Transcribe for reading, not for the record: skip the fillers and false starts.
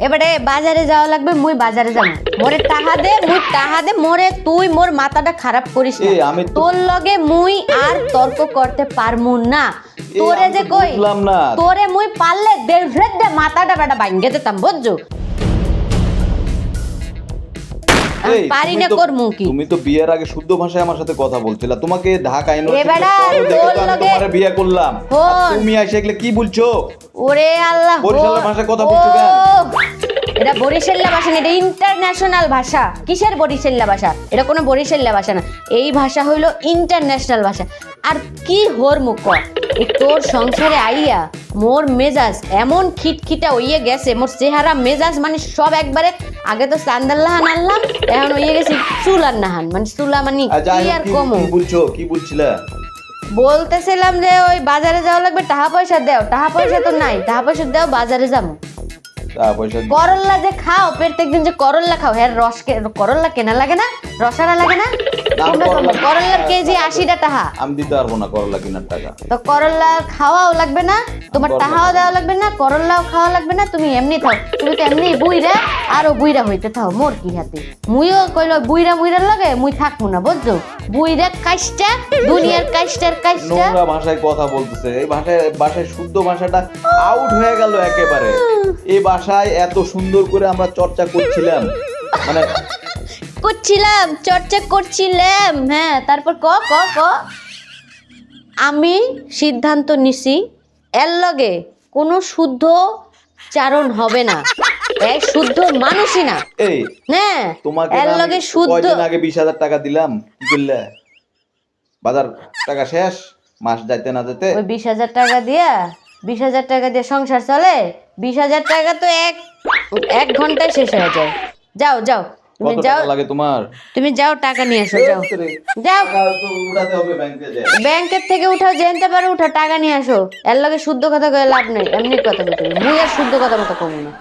এবারে বাজারে যাওয়া লাগবে, মুই বাজারে যাব। মোরে টাহা দে, মুই টাহা দে মোরে, তুই মোর মাথাটা খারাপ করিস না। তোর লগে মুই আর তর্ক করতে পারমু না। তোরে যে কই তোরে মুই পারলে দেড় দে মাথাটা বেটা ভাঙ্গে দিতাম, বুঝছো? পারি না করমু কি? তুমি তো বিয়ের আগে শুদ্ধ ভাষায় আমার সাথে কথা বলছিলা, তোমাকে ঢাকা তোমারে বিয়ে করলাম, তুমি এসে এগুলো কি বলছো? ওরে আল্লাহ, বরিশালের ভাষায় কথা বলছো কেন? এটা বরিশাল্লা ভাষা না, এটা ইন্টারন্যাশনাল ভাষা। কিসের বরিশাল্লা ভাষা? এটা কোনো বরিশাল্লা ভাষা না, এই ভাষা হইলো ইন্টারন্যাশনাল ভাষা। আর কি হোর মুখ তোর সংসারে আইয়া মোর মেজাজ এমন খিটখিটা হইয়ে গেছে, মোর চেহারা মেজাজ মানে সব একবারে। আগে তো চান্দাল্লাহান আনলাম, এখন হইয়ে গেছি চুলার নাহান, মানে চুলা মানে কি আর কমো। কি বলছিলা? বলতেছিলাম যে ওই বাজারে যাওয়া লাগবে, টাকা পয়সা দাও। টাকা পয়সা তো নাই, টাকা পয়সা দাও, বাজারে যাবো। করল্লা যে খাও, প্রত্যেকদিন যে করল্লা খাও, হ্যাঁ রস করল্লা কেনা লাগে না, রসারা লাগে না? করল্লার কেজি 80 টাকা। আমি দিতে পারবো না করল্লা কেনার টাকা। তো করল্লা খাওয়াও লাগবে না, তোমার টাকাও দেওয়া লাগবে না, করল্লাও খাওয়া লাগবে না, তুমি এমনি থাও। তুমি তো এমনি বুইরা আরো বুইরা হইতে থাও, মোর কি হাতে? মুইও কইল বুইরা মুইরার লাগে মুই থাকবো না, বুঝছো? বুইরা কাইস্টা, দুনিয়ার কাইস্টার কাইস্টা। নোংরা ভাষায় কথা বলতেছে, এই ভাষায় শুদ্ধ ভাষাটা আউট হয়ে গেল একেবারে। এই ভাষায় এত সুন্দর করে আমরা চর্চা করছিলাম, মানে চর্চা করছিলাম। হ্যাঁ, তারপর ক ক ক আমি সিদ্ধান্ত নিছি এর লগে কোনো শুদ্ধ চারণ হবে না, এই শুদ্ধ মানুষই না। এই হ্যাঁ, তোমাকে এর লগে শুদ্ধ। কয়দিন আগে 20,000 টাকা দিলাম, কি করলে? বাজার টাকা শেষ, মাস যাইতে না যেতে ওই 20,000 টাকা দিয়া 20,000 টাকা দিয়ে সংসার চলে? 20,000 টাকা তো এক ঘন্টায় শেষ হয়ে যায়। যাও যাও, তুমি যাও, লাগে তোমার? তুমি যাও, টাকা নিয়ে এসো, যাও যাও। ব্যাংকের থেকে উঠাও, জানতে পারো উঠা, টাকা নিয়ে আসো। এর লগে শুদ্ধ কথা কয়ে লাভ নেই, এমনি কথা বলতে মুই আর শুদ্ধ কথা মতো কমু না।